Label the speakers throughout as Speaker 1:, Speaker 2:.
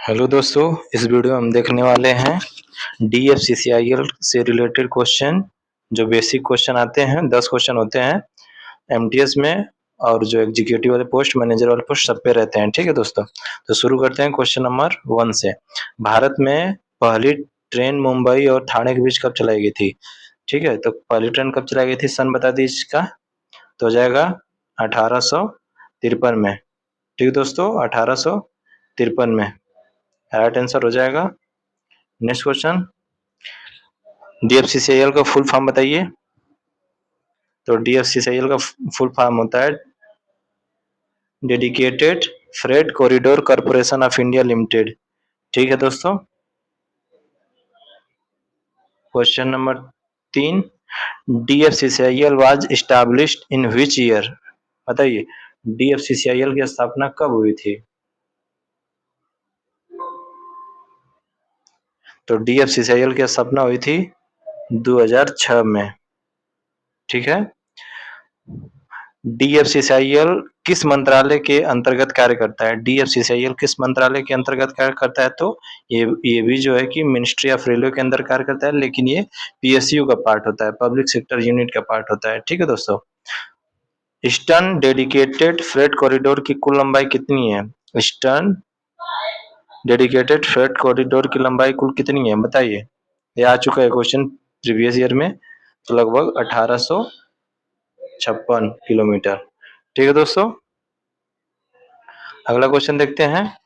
Speaker 1: Hello दोस्तों, इस video में हम देखने वाले हैं DFCCIL से रिलेटेड क्वेश्चन। जो बेसिक क्वेश्चन आते हैं 10 क्वेश्चन होते हैं MTS में, और जो एग्जीक्यूटिव वाले पोस्ट, मैनेजर वाले पोस्ट सब पे रहते हैं। ठीक है दोस्तों, तो शुरू करते हैं क्वेश्चन नंबर 1 से। भारत में पहली ट्रेन मुंबई और ठाणे के बीच कब चलाई गई थी? ठीक है, तो पहली ट्रेन कब चलाई गई थी, सन बता दीजिए इसका। तो हो जाएगा 1853 में। ठीक है दोस्तों, 1853 में राइट आंसर हो जाएगा। नेक्स्ट क्वेश्चन, DFCCIL का फुल फॉर्म बताइए। तो DFCCIL का फुल फॉर्म होता है dedicated freight corridor corporation of India limited. ठीक है दोस्तों। Question number 3, DFCCIL was established in which year? बताइए, DFCCIL की स्थापना कब हुई थी? तो DFCCIL की स्थापना हुई थी 2006 में। ठीक है। DFCCIL किस मंत्रालय के अंतर्गत कार्य करता है? DFCCIL किस मंत्रालय के अंतर्गत कार्य करता है? तो ये भी जो है कि मिनिस्ट्री ऑफ रेलवे के अंदर कार्य करता है, लेकिन ये PSU का पार्ट होता है, पब्लिक सेक्टर यूनिट का पार्ट होता है। ठीक है दोस्तों। ईस्टर्न डेडिकेटेड फ्रेट कॉरिडोर की कुल लंबाई कितनी है? ईस्टर्न डेडिकेटेड फ्रेट कॉरिडोर की लंबाई कुल कितनी है, बताइए। ये आ चुका है क्वेश्चन प्रीवियस ईयर में। तो लगभग 1856 किलोमीटर। ठीक है दोस्तों, अगला क्वेश्चन देखते हैं।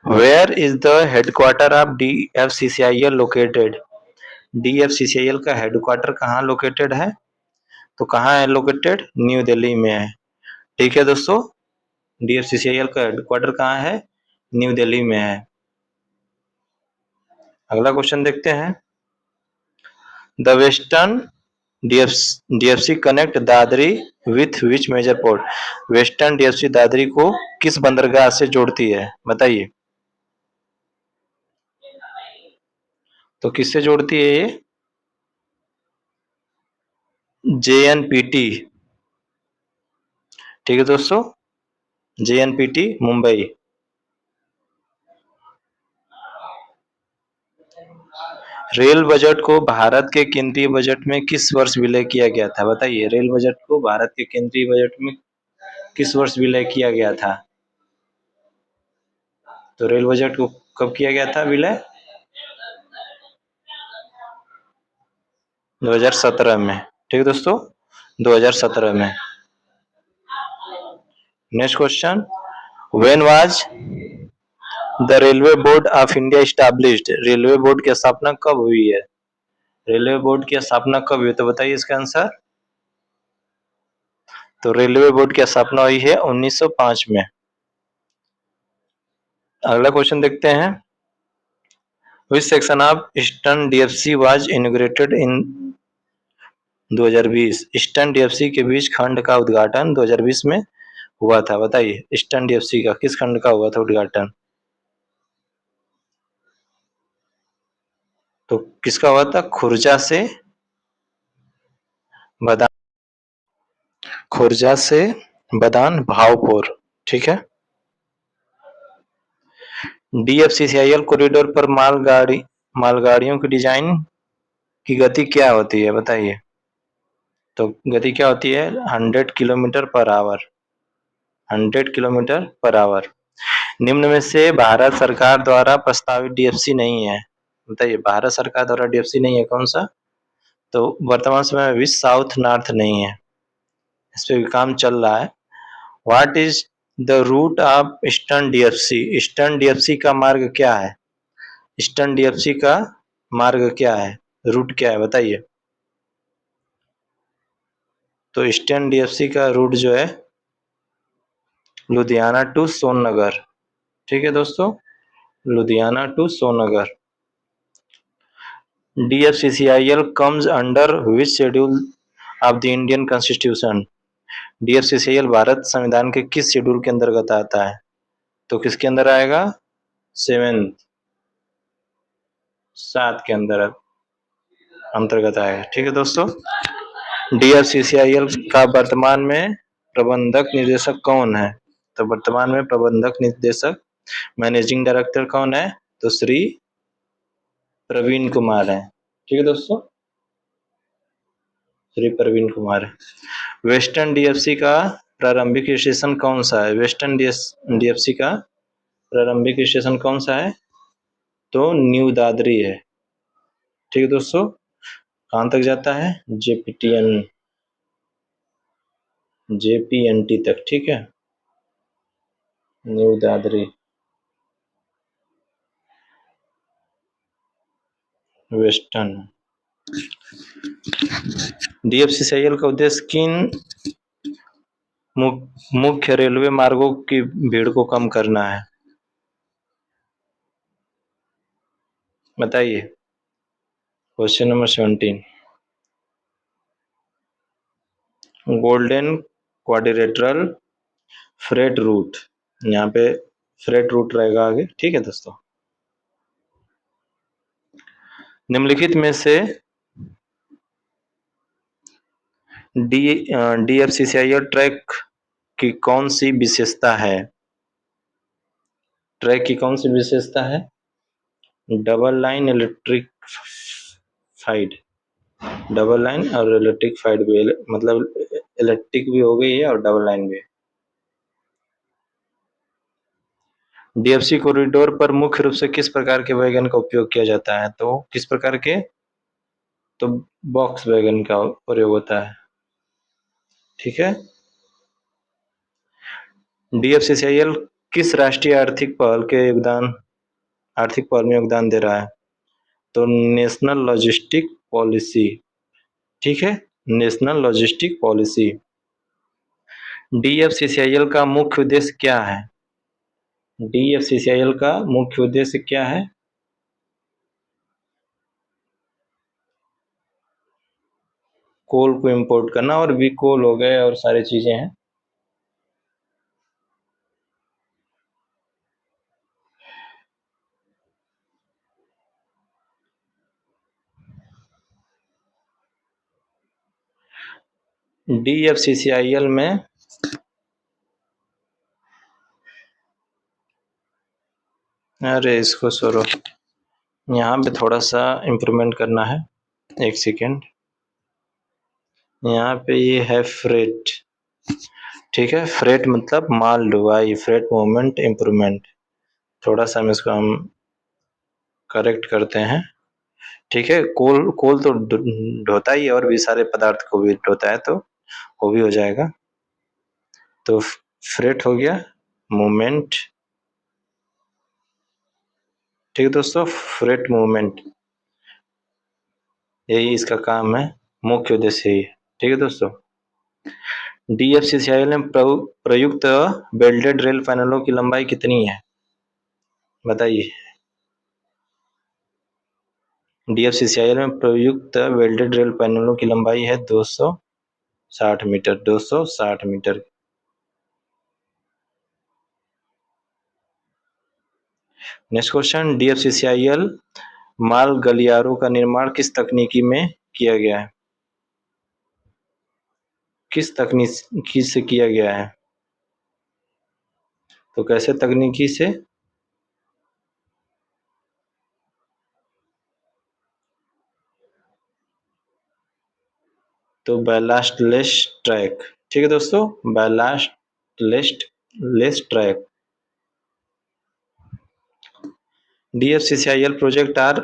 Speaker 1: Where is the headquarter of DFCCIL located? DFCCIL का हेडक्वार्टर कहाँ लोकेटेड है? तो कहाँ है लोकेटेड? न्यू दिल्ली में है। ठीक है दोस्तों, DFCCIL का हेडक्वार्टर कहाँ है? न्यू दिल्ली में है। अगला क्वेश्चन देखते हैं। The western DFC connect Dadri with which major port? Western DFC Dadri को किस बंदरगाह से जोड़ती है, बताइए। तो किससे जोड़ती है ये? JNPT। ठीक है दोस्तों, JNPT मुंबई। रेल बजट को भारत के केंद्रीय बजट में किस वर्ष विलय किया गया था, बताइए। रेल बजट को भारत के केंद्रीय बजट में किस वर्ष विलय किया गया था? तो रेल बजट को कब किया गया था विलय? 2017 में। ठीक है दोस्तों, 2017 में। Next question, when was the railway board of India established? Railway board की स्थापना कब हुई है? रेलवे बोर्ड की स्थापना कब हुई, तो बताइए इसका आंसर। तो रेलवे बोर्ड की स्थापना हुई है 1905 में। अगला क्वेश्चन देखते हैं। Which section of Eastern DFC was inaugurated in 2020? Eastern DFC के बीच खंड का उद्घाटन 2020 में हुआ था, बताइए। ईस्टर्न DFC का किस खंड का हुआ था उद्घाटन? तो किसका हुआ था? खुर्जा से बदान, खुर्जा से बदान भावपुर। ठीक है। DFCCIL कॉरिडोर पर मालगाड़ियों की डिजाइन की गति क्या होती है, बताइए। तो गति क्या होती है? 100 kilometre per hour. 100 kilometre per hour. निम्न में से भारत सरकार द्वारा प्रस्तावित DFC नहीं है, बताइए। भारत सरकार द्वारा DFC नहीं है, कौन सा? तो वर्तमान समय में विश्व साउथ नॉर्थ नहीं है, इस पे काम चल रहा है। What is the route of eastern DFC? Eastern DFC का मार्ग क्या है? ईस्टर्न DFC का मार्ग क्या है, रूट क्या है, बताइए। तो ईस्टर्न DFC का रूट जो है लुधियाना टू सोननगर। ठीक है दोस्तों, Ludhiana to Sonnagar. DFCCIL comes under which schedule of the Indian Constitution? DFCCIL Bharat संविधान के किस शेड्यूल के अंतर्गत आता है? तो किसके अंदर आएगा? 7 के अंतर्गत आएगा। ठीक है दोस्तों, DFCCIL का वर्तमान में प्रबंधक निदेशक कौन है? तो वर्तमान में प्रबंधक निदेशक मैनेजिंग डायरेक्टर कौन है? तो श्री प्रवीण कुमार है। ठीक है दोस्तों, श्री प्रवीण कुमार है। वेस्टर्न डीएफसी का प्रारंभिक स्टेशन कौन सा है? वेस्टर्न डीएफसी का प्रारंभिक स्टेशन कौन सा है? तो न्यू दादरी है। ठीक है दोस्तों, कहाँ तक जाता है? जेपीएनटी तक। ठीक है, न्यू दादरी वेस्टर्न। डीएफसीसीआईएल का उद्देश्य किन मुख्य रेलवे मार्गों की भीड़ को कम करना है? बताइए, question number 17। Golden quadrilateral freight route, यहाँ पे फ्रेट रूट रहेगा आगे। ठीक है दोस्तों, निम्नलिखित में से डीएफसीसीआईएल ट्रैक की कौन सी विशेषता है? ट्रैक की कौन सी विशेषता है? Double line electrified, double line और इलेक्ट्रिफाइड भी, मतलब इलेक्ट्रिक भी हो गई है और डबल लाइन भी। डीएफसी कॉरिडोर पर मुख्य रूप से किस प्रकार के वैगन का उपयोग किया जाता है? तो किस प्रकार के? तो बॉक्स वैगन का प्रयोग होता है। ठीक है, डीएफसीसीआईएल किस राष्ट्रीय आर्थिक पहल में योगदान दे रहा है? तो नेशनल लॉजिस्टिक पॉलिसी। ठीक है, नेशनल लॉजिस्टिक पॉलिसी। डीएफसीसीआईएल का मुख्य उद्देश्य क्या है? डीएफसीसीआईएल का मुख्य उद्देश्य क्या है? कोल को इंपोर्ट करना, और भी कोल हो गए और सारी चीजें हैं। डीएफसीसीआईएल में अरे इसको छोड़ो, यहाँ पे थोड़ा सा इम्प्रूवमेंट करना है। एक सेकेंड, यहाँ पे ये है फ्रेट। ठीक है, फ्रेट मतलब माल ढुलाई, फ्रेट मूवमेंट इम्प्रूवमेंट। थोड़ा सा हम इसको करेक्ट करते हैं। ठीक है, कोल कोल तो ढोता ही है, और भी सारे पदार्थ को भी ढोता है, तो वो भी हो जाएगा। तो फ्रेट हो गया, मूवमेंट। ठीक है दोस्तों, फ्रेट मूवमेंट, यही इसका काम है, मुख्य उद्देश्य यही है। ठीक है दोस्तों, डीएफसीसीआईएल में प्रयुक्त वेल्डेड रेल पैनलों की लंबाई कितनी है? बताइए, डीएफसीसीआईएल में प्रयुक्त वेल्डेड रेल पैनलों की लंबाई है 260 metre. 260 metre. Next question, DFCCIL माल गलियारों का निर्माण किस तकनीकी में किया गया है? किस तकनीकी से किया गया है? तो कैसे तकनीकी से? तो बैलास्ट लेस ट्रैक। ठीक है दोस्तों, ballast less track. DFCCIL project are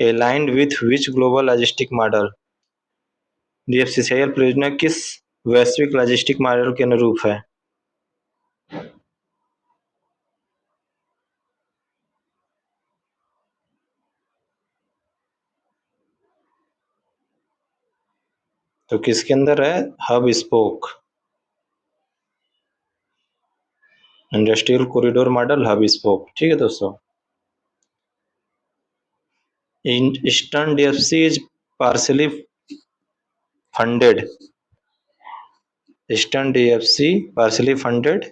Speaker 1: aligned with which global logistic model? DFCCIL परियोजना किस वैश्विक लॉजिस्टिक मॉडल के अनुरूप है? तो किसके अंदर है? Hub spoke, industrial corridor model, hub spoke. ठीक है दोस्तों, eastern DFC is partially funded. Eastern DFC partially funded,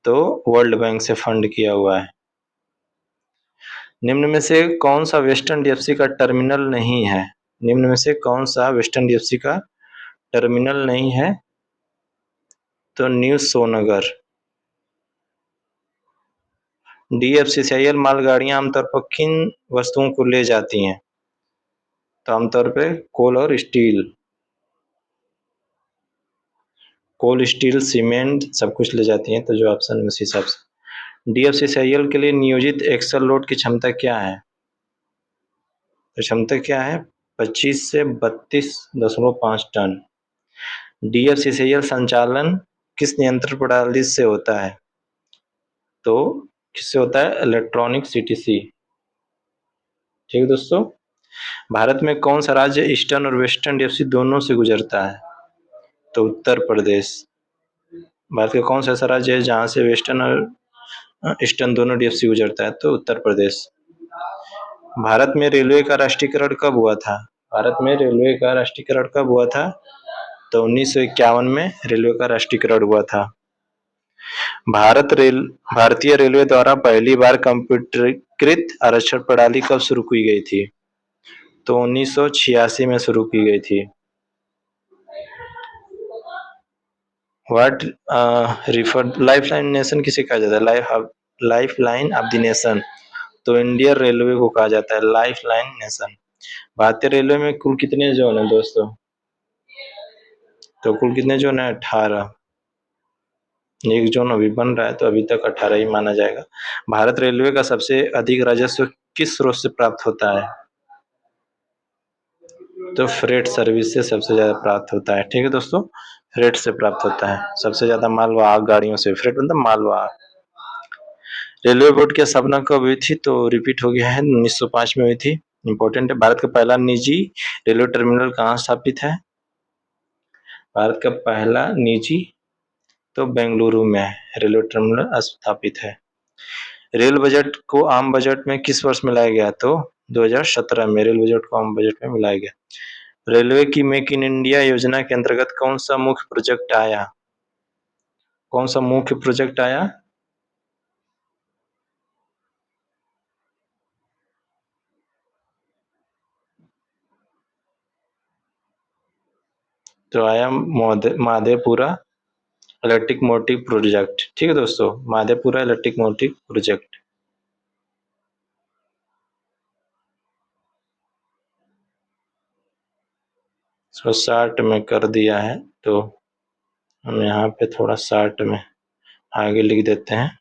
Speaker 1: तो वर्ल्ड बैंक से फंड किया हुआ है। निम्न में से कौन सा वेस्टर्न डीएफसी का टर्मिनल नहीं है? निम्न में से कौन सा वेस्टर्न डीएफसी का टर्मिनल नहीं है? तो न्यू सोनगर। डीएफसीसीआईएल मालगाड़ियां आमतौर पर किन वस्तुओं को ले जाती हैं? तो आमतौर पे कोल और स्टील, कोल स्टील सीमेंट सब कुछ ले जाती हैं, तो जो ऑप्शन में उस हिसाब से। डीएफसीसीआईएल के लिए नियोजित एक्सल लोड की क्षमता क्या है? तो क्षमता क्या है? 25 से 32.5 टन। डीएफसीसीएल संचालन किस नियंत्रण प्रणाली से होता है? तो किससे होता है? Electronic CTC. ठीक है दोस्तों, भारत में कौन सा राज्य ईस्टर्न और वेस्टर्न डीएफसी दोनों से गुजरता है? तो उत्तर प्रदेश। भारत का कौन सा ऐसा राज्य है जहां से वेस्टर्न और ईस्टर्न दोनों डीएफसी गुजरता है? तो उत्तर प्रदेश। भारत में रेलवे का राष्ट्रीयकरण कब हुआ था? भारत में रेलवे का राष्ट्रीयकरण कब हुआ था? तो 1951 में रेलवे का राष्ट्रीयकरण हुआ था। भारतीय रेलवे द्वारा पहली बार कंप्यूटरीकृत आरक्षण प्रणाली कब शुरू की गई थी? तो 1986 में शुरू की गई थी। व्हाट रिफर लाइफलाइन नेशन किसे कहा जाता है? लाइफलाइन ऑफ द नेशन, तो इंडियन रेलवे को कहा जाता है लाइफलाइन नेशन। भारतीय रेलवे में कुल कितने जोन है दोस्तों? तो कुल कितने जोन है? 18। एक जोन अभी बन रहा है, तो अभी तक 18 ही माना जाएगा। भारत रेलवे का सबसे अधिक राजस्व किस स्रोत से प्राप्त होता है? तो फ्रेट सर्विस से सबसे ज्यादा प्राप्त होता है। ठीक है दोस्तों, फ्रेट से प्राप्त होता है सबसे ज्यादा, मालवाहक गाड़ियों से। फ्रेट मतलब मालवाहक। रेलवे बोर्ड की स्थापना कब हुई थी? तो रिपीट हो गया है, 1905 में हुई थी। इंपॉर्टेंट है। भारत का पहला निजी रेलवे टर्मिनल कहाँ स्थापित है? भारत का पहला निजी, तो बेंगलुरु में रेलवे टर्मिनल स्थापित है। रेल बजट को आम बजट में किस वर्ष में लाया गया? तो 2017 में रेल बजट को आम बजट में मिलाया गया। रेलवे की मेक इन इंडिया योजना के अंतर्गत कौन सा मुख्य प्रोजेक्ट आया? कौन सा मुख्य प्रोजेक्ट आया? तो आया माधेपुरा इलेक्ट्रिक मोटिव प्रोजेक्ट। ठीक है दोस्तों, माधेपुरा इलेक्ट्रिक मोटिव प्रोजेक्ट। इसको शार्ट में कर दिया है, तो हम यहाँ पे थोड़ा शार्ट में आगे लिख देते हैं,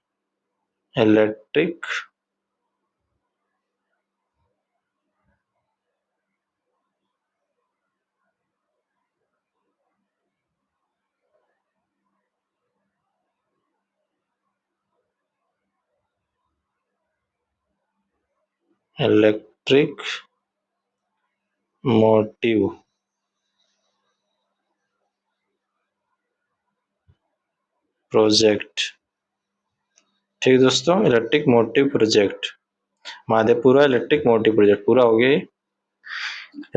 Speaker 1: इलेक्ट्रिक इलेक्ट्रिक मोटिव प्रोजेक्ट। ठीक है दोस्तों, electric motive project, Madhepura electric motive project पूरा हो गया।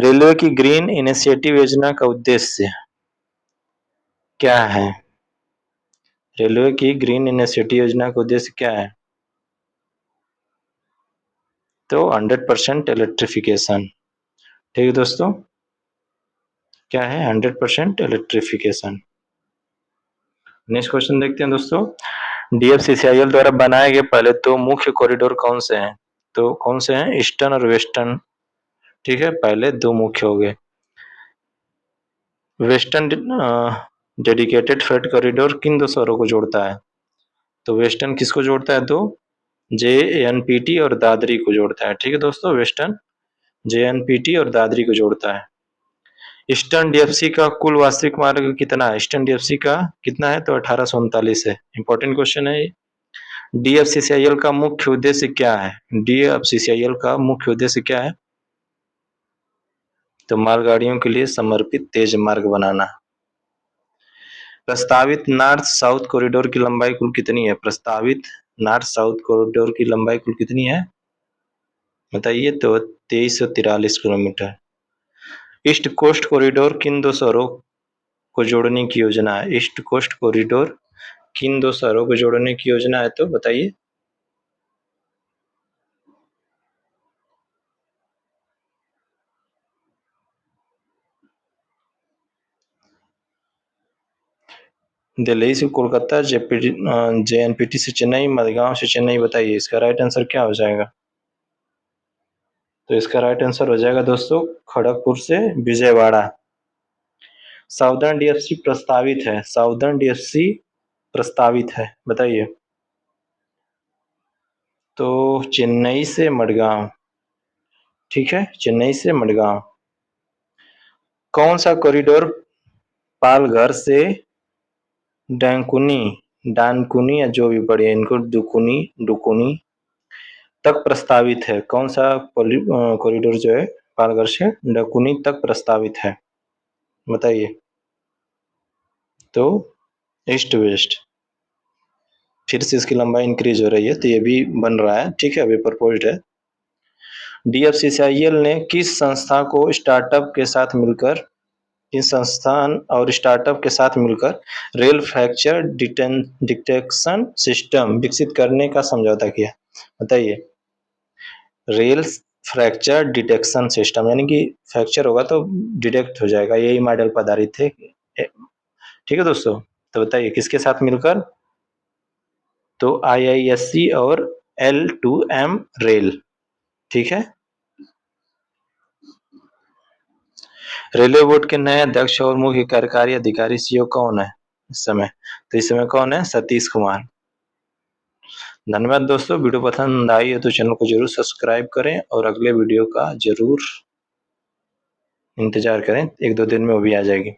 Speaker 1: रेलवे की ग्रीन इनिशिएटिव योजना का उद्देश्य क्या है? रेलवे की ग्रीन इनिशिएटिव योजना का उद्देश्य क्या है? तो 100% इलेक्ट्रिफिकेशन। ठीक है दोस्तों, क्या है? 100% इलेक्ट्रिफिकेशन। नेक्स्ट क्वेश्चन देखते हैं दोस्तों, डीएफसीसीआईएल द्वारा बनाए गए पहले दो मुख्य कॉरिडोर कौन से हैं? तो कौन से हैं? ईस्टर्न और वेस्टर्न। ठीक है, पहले दो मुख्य हो गए। वेस्टर्न डेडिकेटेड फ्रेट कॉरिडोर किन दो शहरों को जोड़ता है? तो वेस्टर्न किसको जोड़ता है? तो जेएनपीटी और दादरी को जोड़ता है। ठीक है दोस्तों, वेस्टर्न जेएनपीटी और दादरी को जोड़ता है। ईस्टर्न डीएफसी का कुल वास्तविक मार्ग कितना है? ईस्टर्न डीएफसी का कितना है? तो 1839 है। इंपॉर्टेंट क्वेश्चन है। डीएफसीसीआईएल का मुख्य उद्देश्य क्या है? डीएफसीसीआईएल का मुख्य उद्देश्य क्या है? तो मालगाड़ियों के लिए समर्पित तेज मार्ग बनाना। प्रस्तावित नॉर्थ साउथ कॉरिडोर की लंबाई कुल कितनी है? प्रस्तावित नॉर्थ साउथ कॉरिडोर की लंबाई कुल कितनी है बताइए? तो 2343 किलोमीटर। ईस्ट कोस्ट कॉरिडोर किन दो शहरों को जोड़ने की योजना है? ईस्ट कोस्ट कॉरिडोर किन दो शहरों को जोड़ने की योजना है? तो बताइए। दिल्ली से कोलकाता, JNPT से चेन्नई, मडगांव से चेन्नई। बताइए इसका राइट आंसर क्या हो जाएगा? तो इसका राइट आंसर हो जाएगा दोस्तों खड़गपुर से विजयवाड़ा। साउदर्न DFC प्रस्तावित है, साउदर्न DFC प्रस्तावित है, बताइए। तो चेन्नई से मडगांव, ठीक है, चेन्नई से मडगांव। कौन सा कॉरिडोर पालघर से डानकुनी या जो भी पढ़े इनको डुकुनी तक प्रस्तावित है? कौन सा कॉरिडोर जो है पालघर से डकुनी तक प्रस्तावित है, बताइए। तो ईस्ट वेस्ट, फिर से इसकी लंबाई इंक्रीज हो रही है, तो ये भी बन रहा है, ठीक है, अभी प्रपोज्ड है। DFCCIL ने किस संस्था को स्टार्टअप के साथ मिलकर, किस संस्थान और स्टार्टअप के साथ मिलकर रेल फ्रैक्चर डिटेक्शन सिस्टम विकसित करने का समझौता किया, बताइए। रेल फ्रैक्चर डिटेक्शन सिस्टम, यानी कि फ्रैक्चर होगा तो डिटेक्ट हो जाएगा, यही मॉडल पर आधारित थे, ठीक है दोस्तों। तो बताइए किसके साथ मिलकर? तो IISC और L2M रेल, ठीक है। रेलवे बोर्ड के नए अध्यक्ष और मुख्य कार्यकारी अधिकारी CEO कौन है इस समय? तो इस समय कौन है? सतीश कुमार। धन्यवाद दोस्तों, वीडियो पसंद आई है तो चैनल को जरूर सब्सक्राइब करें और अगले वीडियो का जरूर इंतजार करें, 1-2 दिन में वो भी आ जाएगी।